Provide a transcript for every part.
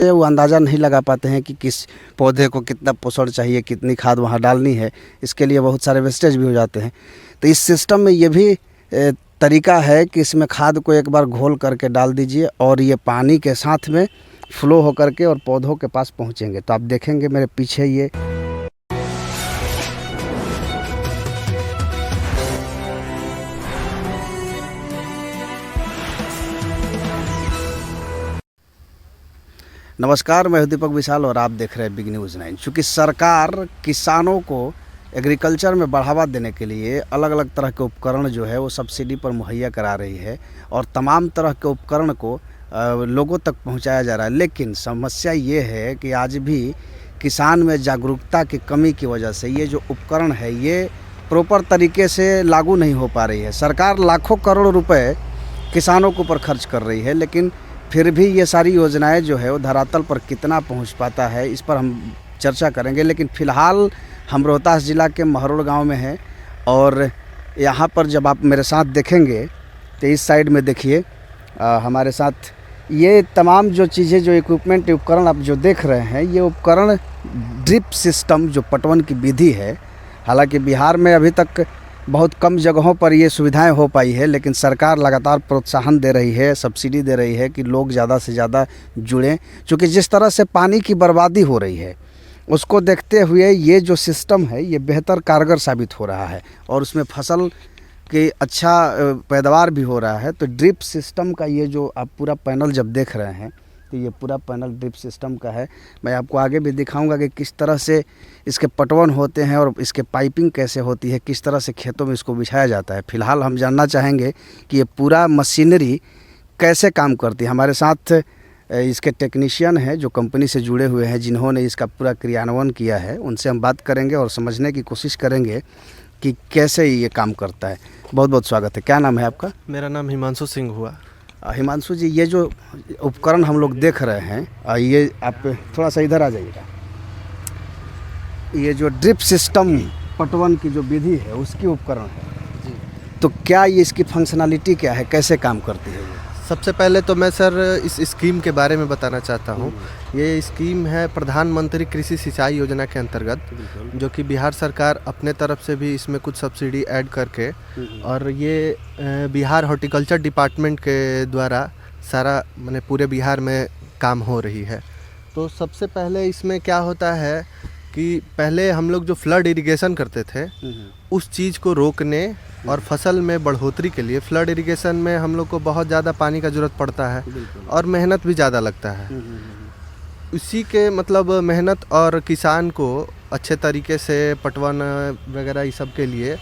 वो अंदाज़ा नहीं लगा पाते हैं कि किस पौधे को कितना पोषण चाहिए, कितनी खाद वहाँ डालनी है। इसके लिए बहुत सारे वेस्टेज भी हो जाते हैं। तो इस सिस्टम में ये भी तरीका है कि इसमें खाद को एक बार घोल करके डाल दीजिए और ये पानी के साथ में फ्लो होकर के और पौधों के पास पहुँचेंगे। तो आप देखेंगे मेरे पीछे ये नमस्कार, मैं दीपक विशाल और आप देख रहे हैं बिग न्यूज़ 9। चूँकि सरकार किसानों को एग्रीकल्चर में बढ़ावा देने के लिए अलग अलग तरह के उपकरण जो है वो सब्सिडी पर मुहैया करा रही है और तमाम तरह के उपकरण को लोगों तक पहुंचाया जा रहा है। लेकिन समस्या ये है कि आज भी किसान में जागरूकता की कमी की वजह से ये जो उपकरण है ये प्रॉपर तरीके से लागू नहीं हो पा रही है। सरकार लाखों करोड़ रुपए किसानों के ऊपर खर्च कर रही है, लेकिन फिर भी ये सारी योजनाएं जो है वो धरातल पर कितना पहुंच पाता है, इस पर हम चर्चा करेंगे। लेकिन फ़िलहाल हम रोहतास ज़िला के महरोड़ गांव में हैं और यहाँ पर जब आप मेरे साथ देखेंगे तो इस साइड में देखिए हमारे साथ ये तमाम जो चीज़ें, जो इक्विपमेंट, उपकरण आप जो देख रहे हैं, ये उपकरण ड्रिप सिस्टम जो पटवन की विधि है। हालांकि बिहार में अभी तक बहुत कम जगहों पर ये सुविधाएं हो पाई है, लेकिन सरकार लगातार प्रोत्साहन दे रही है, सब्सिडी दे रही है कि लोग ज़्यादा से ज़्यादा जुड़ें। क्योंकि जिस तरह से पानी की बर्बादी हो रही है उसको देखते हुए ये जो सिस्टम है ये बेहतर कारगर साबित हो रहा है और उसमें फसल की अच्छा पैदावार भी हो रहा है। तो ड्रिप सिस्टम का ये जो आप पूरा पैनल जब देख रहे हैं तो ये पूरा पैनल ड्रिप सिस्टम का है। मैं आपको आगे भी दिखाऊंगा कि किस तरह से इसके पटवन होते हैं और इसके पाइपिंग कैसे होती है, किस तरह से खेतों में इसको बिछाया जाता है। फ़िलहाल हम जानना चाहेंगे कि ये पूरा मशीनरी कैसे काम करती है। हमारे साथ इसके टेक्नीशियन हैं जो कंपनी से जुड़े हुए हैं, जिन्होंने इसका पूरा क्रियान्वयन किया है। उनसे हम बात करेंगे और समझने की कोशिश करेंगे कि कैसे ये काम करता है। बहुत बहुत स्वागत है। क्या नाम है आपका? मेरा नाम हिमांशु सिंह हुआ। हिमांशु जी, ये जो उपकरण हम लोग देख रहे हैं, ये आप थोड़ा सा इधर आ जाइएगा। ये जो ड्रिप सिस्टम पटवन की जो विधि है उसकी उपकरण है जी। तो क्या ये इसकी फंक्शनलिटी क्या है, कैसे काम करती है ये? सबसे पहले तो मैं सर इस स्कीम के बारे में बताना चाहता हूँ। ये स्कीम है प्रधानमंत्री कृषि सिंचाई योजना के अंतर्गत, जो कि बिहार सरकार अपने तरफ से भी इसमें कुछ सब्सिडी ऐड करके, और ये बिहार हॉर्टिकल्चर डिपार्टमेंट के द्वारा सारा माने पूरे बिहार में काम हो रही है। तो सबसे पहले इसमें क्या होता है कि पहले हम लोग जो फ्लड इरिगेशन करते थे उस चीज़ को रोकने और फसल में बढ़ोतरी के लिए, फ्लड इरिगेशन में हम लोग को बहुत ज़्यादा पानी का ज़रूरत पड़ता है और मेहनत भी ज़्यादा लगता है। इसी के मतलब मेहनत और किसान को अच्छे तरीके से पटवन वगैरह इस सब के लिए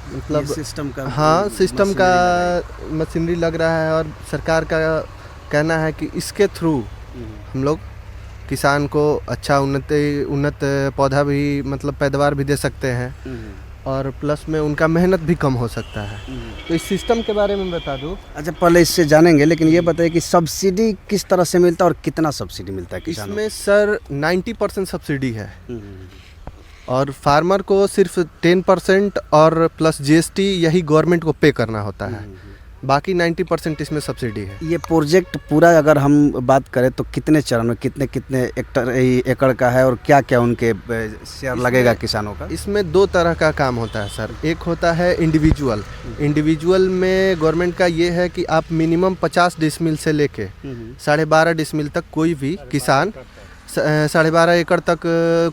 मतलब सिस्टम का, हाँ, सिस्टम का मशीनरी लग रहा है। और सरकार का कहना है कि इसके थ्रू हम लोग किसान को अच्छा उन्नत पौधा भी मतलब पैदावार भी दे सकते हैं और प्लस में उनका मेहनत भी कम हो सकता है। तो इस सिस्टम के बारे में बता दूं। अच्छा, पहले इससे जानेंगे, लेकिन ये बताइए कि सब्सिडी किस तरह से मिलता है और कितना सब्सिडी मिलता है किसानों इसमें? सर 90% सब्सिडी है और फार्मर को सिर्फ 10% और प्लस GST यही गवर्नमेंट को पे करना होता है। बाकी 90% इसमें सब्सिडी है। ये प्रोजेक्ट पूरा अगर हम बात करें तो कितने चरण में, कितने कितने एकड़ का है और क्या क्या उनके शेयर लगेगा किसानों का? इसमें दो तरह का काम होता है सर। एक होता है इंडिविजुअल में गवर्नमेंट का ये है कि आप मिनिमम 50 डिसमिल से लेके 12.5 डिसमिल तक कोई भी किसान 12.5 एकड़ तक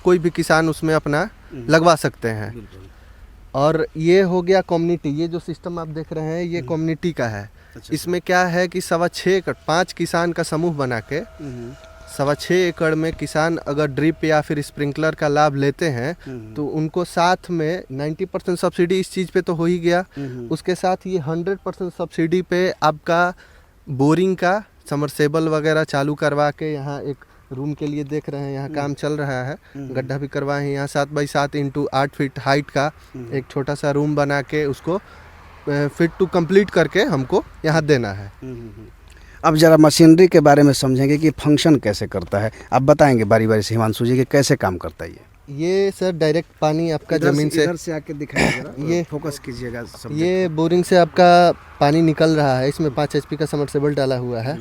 कोई भी किसान उसमें अपना लगवा सकते हैं। और ये हो गया कम्युनिटी। ये जो सिस्टम आप देख रहे हैं ये कम्युनिटी का है। इसमें क्या है कि 6.25 एकड़ 5 किसान का समूह बना के 6.25 एकड़ में किसान अगर ड्रिप या फिर स्प्रिंकलर का लाभ लेते हैं तो उनको साथ में 90% सब्सिडी इस चीज़ पे तो हो ही गया। उसके साथ ये 100% सब्सिडी पे आपका बोरिंग का समरसेबल वगैरह चालू करवा के, यहाँ एक रूम के लिए देख रहे हैं यहाँ काम चल रहा है, गड्ढा भी करवाए हैं। यहाँ 7x7 इंटू 8 फीट हाइट का एक छोटा सा रूम बना के उसको फिट टू कंप्लीट करके हमको यहाँ देना है। अब जरा मशीनरी के बारे में समझेंगे कि फंक्शन कैसे करता है। आप बताएंगे बारी बारी से हिमांशु जी कि कैसे काम करता है ये? ये सर डायरेक्ट पानी आपका ज़मीन से इधर से आके दिखाइए जरा, ये फोकस कीजिएगा सब। ये बोरिंग से आपका पानी निकल रहा है, इसमें 5 HP का सबमर्सिबल डाला हुआ है।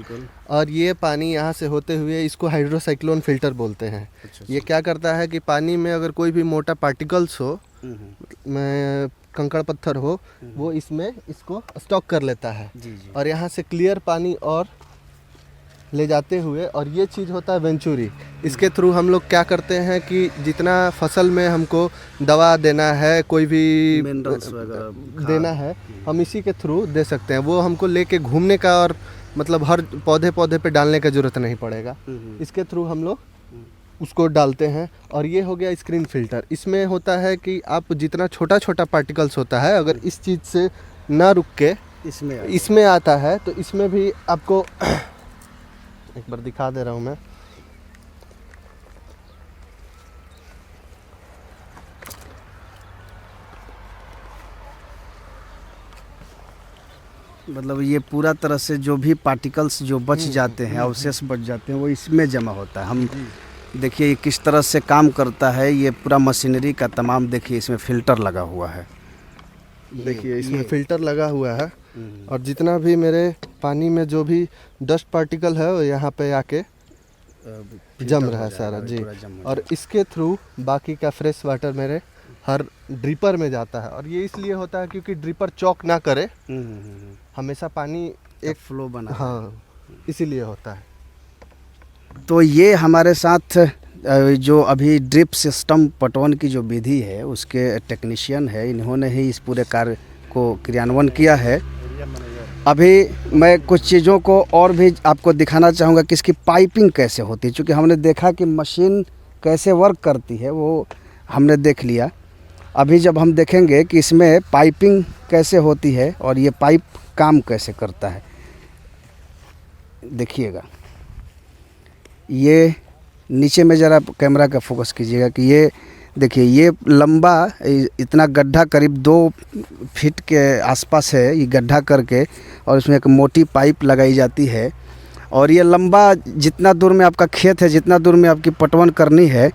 और ये पानी यहाँ से होते हुए इसको हाइड्रोसाइक्लोन फिल्टर बोलते हैं। ये क्या करता है कि पानी में अगर कोई भी मोटा पार्टिकल्स हो, में कंकड़ पत्थर हो, वो इसमें इसको स्टॉक कर लेता है और यहाँ से क्लियर पानी और ले जाते हुए, और ये चीज़ होता है वेंचुरी। इसके थ्रू हम लोग क्या करते हैं कि जितना फसल में हमको दवा देना है, कोई भी मिनरल्स वगैरह देना है, हम इसी के थ्रू दे सकते हैं। वो हमको लेके घूमने का और मतलब हर पौधे पे डालने का ज़रूरत नहीं पड़ेगा। इसके थ्रू हम लोग उसको डालते हैं। और ये हो गया स्क्रीन फिल्टर। इसमें होता है कि आप जितना छोटा छोटा पार्टिकल्स होता है, अगर इस चीज़ से ना रुक के इसमें आता है, तो इसमें भी आपको एक बार दिखा दे रहा हूँ मैं। मतलब ये पूरा तरह से जो भी पार्टिकल्स जो बच जाते हैं, अवशेष बच जाते हैं, वो इसमें जमा होता है। हम देखिए ये किस तरह से काम करता है। ये पूरा मशीनरी का तमाम देखिए इसमें फ़िल्टर लगा हुआ है। देखिए इसमें फ़िल्टर लगा हुआ है, और जितना भी मेरे पानी में जो भी डस्ट पार्टिकल है वो यहाँ पे आके जम रहा है सारा जी। और इसके थ्रू बाकी का फ्रेश वाटर मेरे हर ड्रिपर में जाता है। और ये इसलिए होता है क्योंकि ड्रिपर चौक ना करे, हमेशा पानी एक फ्लो बना। हाँ, इसीलिए होता है। तो ये हमारे साथ जो अभी ड्रिप सिस्टम पटवन की जो विधि है उसके टेक्नीशियन है, इन्होंने ही इस पूरे कार्य को क्रियान्वयन किया है। अभी मैं कुछ चीज़ों को और भी आपको दिखाना चाहूँगा कि इसकी पाइपिंग कैसे होती है, क्योंकि हमने देखा कि मशीन कैसे वर्क करती है वो हमने देख लिया। अभी जब हम देखेंगे कि इसमें पाइपिंग कैसे होती है और ये पाइप काम कैसे करता है, देखिएगा। ये नीचे में ज़रा कैमरा का फोकस कीजिएगा कि ये देखिए, ये लंबा इतना गड्ढा करीब 2 फीट के आसपास है, ये गड्ढा करके, और इसमें एक मोटी पाइप लगाई जाती है। और ये लंबा जितना दूर में आपका खेत है, जितना दूर में आपकी पटवन करनी है,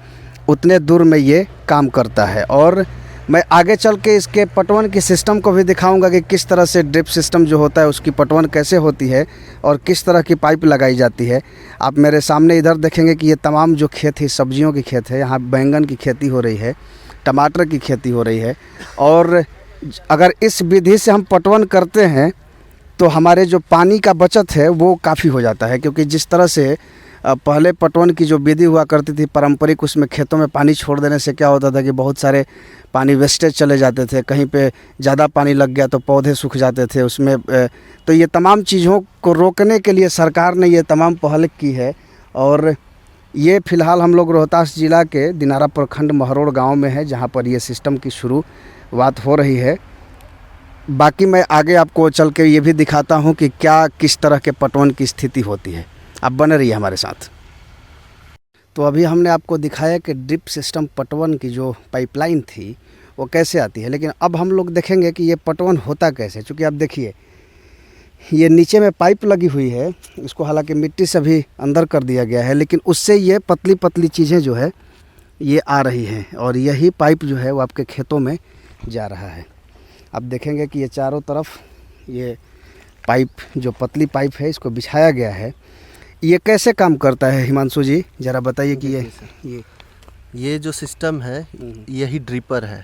उतने दूर में ये काम करता है। और मैं आगे चल के इसके पटवन की सिस्टम को भी दिखाऊंगा कि किस तरह से ड्रिप सिस्टम जो होता है उसकी पटवन कैसे होती है और किस तरह की पाइप लगाई जाती है। आप मेरे सामने इधर देखेंगे कि ये तमाम जो खेत है सब्जियों की खेत है। यहाँ बैंगन की खेती हो रही है, टमाटर की खेती हो रही है। और अगर इस विधि से हम पटवन करते हैं तो हमारे जो पानी का बचत है वो काफ़ी हो जाता है, क्योंकि जिस तरह से पहले पटवन की जो विधि हुआ करती थी पारंपरिक, उसमें खेतों में पानी छोड़ देने से क्या होता था कि बहुत सारे पानी वेस्टेज चले जाते थे। कहीं पे ज़्यादा पानी लग गया तो पौधे सूख जाते थे उसमें। तो ये तमाम चीज़ों को रोकने के लिए सरकार ने ये तमाम पहल की है। और ये फ़िलहाल हम लोग रोहतास ज़िला के दिनारा प्रखंड महरोड़ गाँव में है, जहाँ पर ये सिस्टम की शुरुआत हो रही है। बाकी मैं आगे आपको चल के ये भी दिखाता हूँ कि क्या किस तरह के पटवन की स्थिति होती है। आप बने रहिए हमारे साथ। तो अभी हमने आपको दिखाया कि ड्रिप सिस्टम पटवन की जो पाइपलाइन थी वो कैसे आती है, लेकिन अब हम लोग देखेंगे कि ये पटवन होता कैसे। चूँकि आप देखिए ये नीचे में पाइप लगी हुई है, इसको हालांकि मिट्टी से भी अंदर कर दिया गया है, लेकिन उससे ये पतली पतली चीज़ें जो है ये आ रही हैं, और यही पाइप जो है वो आपके खेतों में जा रहा है। आप देखेंगे कि ये चारों तरफ ये पाइप, जो पतली पाइप है, इसको बिछाया गया है। ये कैसे काम करता है हिमांशु जी, ज़रा बताइए कि ये जो सिस्टम है यही ड्रिपर है।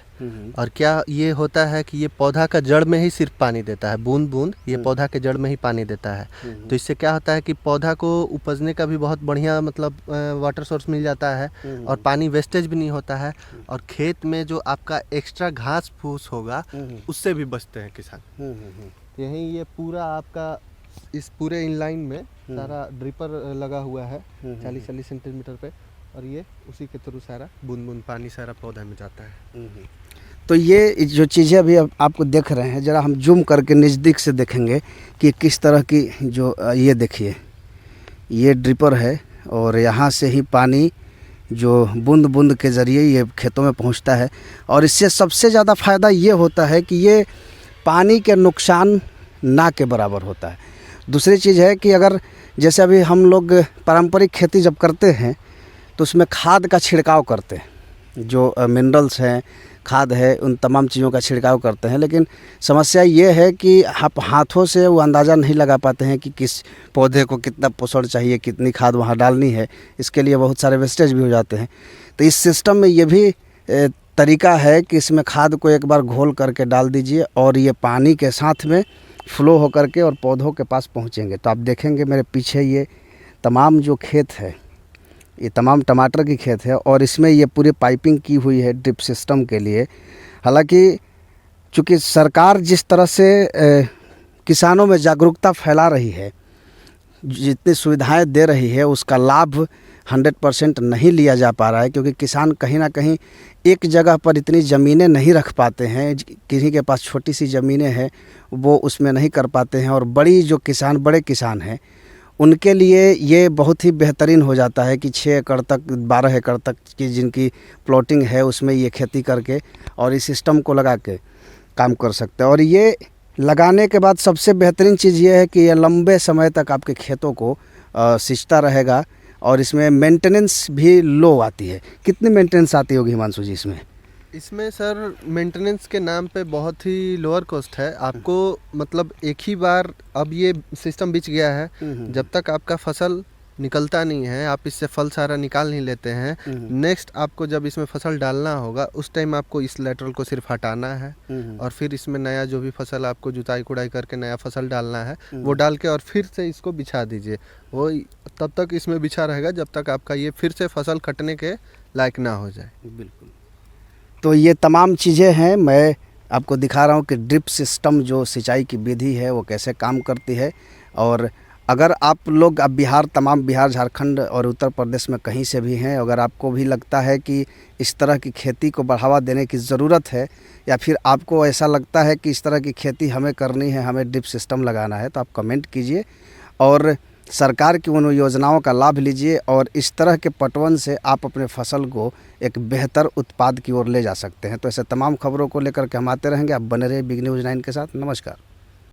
और क्या ये होता है कि ये पौधा का जड़ में ही सिर्फ पानी देता है, बूंद बूंद ये पौधा के जड़ में ही पानी देता है। तो इससे क्या होता है कि पौधा को उपजने का भी बहुत बढ़िया मतलब वाटर सोर्स मिल जाता है, और पानी वेस्टेज भी नहीं होता है। और खेत में जो आपका एक्स्ट्रा घास फूस होगा उससे भी बचते हैं किसान। यही ये पूरा आपका इस पूरे इनलाइन में सारा ड्रिपर लगा हुआ है 40-40 सेंटीमीटर पे, और ये उसी के थ्रू सारा बूंद बूंद पानी सारा पौधा में जाता है। तो ये जो चीज़ें अभी आपको देख रहे हैं, ज़रा हम जूम करके नज़दीक से देखेंगे कि किस तरह की जो ये देखिए ये ड्रिपर है, और यहाँ से ही पानी जो बूंद बूंद के ज़रिए ये खेतों में पहुँचता है। और इससे सबसे ज़्यादा फ़ायदा ये होता है कि ये पानी के नुकसान ना के बराबर होता है। दूसरी चीज़ है कि अगर जैसे अभी हम लोग पारंपरिक खेती जब करते हैं तो उसमें खाद का छिड़काव करते हैं, जो मिनरल्स हैं, खाद है, उन तमाम चीज़ों का छिड़काव करते हैं। लेकिन समस्या ये है कि आप हाथों से वो अंदाज़ा नहीं लगा पाते हैं कि किस पौधे को कितना पोषण चाहिए, कितनी खाद वहाँ डालनी है। इसके लिए बहुत सारे वेस्टेज भी हो जाते हैं। तो इस सिस्टम में ये भी तरीका है कि इसमें खाद को एक बार घोल करके डाल दीजिए और ये पानी के साथ में फ्लो होकर के और पौधों के पास पहुँचेंगे। तो आप देखेंगे मेरे पीछे ये तमाम जो खेत है, ये तमाम टमाटर की खेत है और इसमें ये पूरी पाइपिंग की हुई है ड्रिप सिस्टम के लिए। हालांकि चूँकि सरकार जिस तरह से किसानों में जागरूकता फैला रही है, जितनी सुविधाएं दे रही है, उसका लाभ 100% नहीं लिया जा पा रहा है, क्योंकि किसान कहीं ना कहीं एक जगह पर इतनी ज़मीनें नहीं रख पाते हैं। किसी के पास छोटी सी ज़मीनें हैं, वो उसमें नहीं कर पाते हैं। और बड़े किसान हैं, उनके लिए ये बहुत ही बेहतरीन हो जाता है कि 6 एकड़ तक, 12 एकड़ तक की जिनकी प्लॉटिंग है, उसमें ये खेती करके और इस सिस्टम को लगा के काम कर सकते हैं। और ये लगाने के बाद सबसे बेहतरीन चीज़ ये है कि ये लंबे समय तक आपके खेतों को सिंचता रहेगा और इसमें मेंटेनेंस भी लो आती है। कितनी मेंटेनेंस आती होगी हिमांशु जी इसमें? इसमें सर मेंटेनेंस के नाम पे बहुत ही लोअर कॉस्ट है आपको। मतलब एक ही बार अब ये सिस्टम बिछ गया है, जब तक आपका फसल निकलता नहीं है, आप इससे फल सारा निकाल नहीं लेते हैं, नेक्स्ट आपको जब इसमें फसल डालना होगा उस टाइम आपको इस लेटरल को सिर्फ हटाना है और फिर इसमें नया जो भी फसल आपको जुताई कुड़ाई करके नया फसल डालना है वो डाल के और फिर से इसको बिछा दीजिए। वो तब तक इसमें बिछा रहेगा जब तक आपका ये फिर से फसल कटने के लायक ना हो जाए। बिल्कुल। तो ये तमाम चीज़ें हैं, मैं आपको दिखा रहा हूँ कि ड्रिप सिस्टम जो सिंचाई की विधि है वो कैसे काम करती है। और अगर आप लोग अब बिहार, झारखंड और उत्तर प्रदेश में कहीं से भी हैं, अगर आपको भी लगता है कि इस तरह की खेती को बढ़ावा देने की ज़रूरत है, या फिर आपको ऐसा लगता है कि इस तरह की खेती हमें करनी है, हमें ड्रिप सिस्टम लगाना है, तो आप कमेंट कीजिए और सरकार की उन योजनाओं का लाभ लीजिए और इस तरह के पटवन से आप अपने फसल को एक बेहतर उत्पाद की ओर ले जा सकते हैं। तो ऐसे तमाम खबरों को लेकर के हम आते रहेंगे। आप बने रहिए बिग न्यूज़ 9 के साथ। नमस्कार।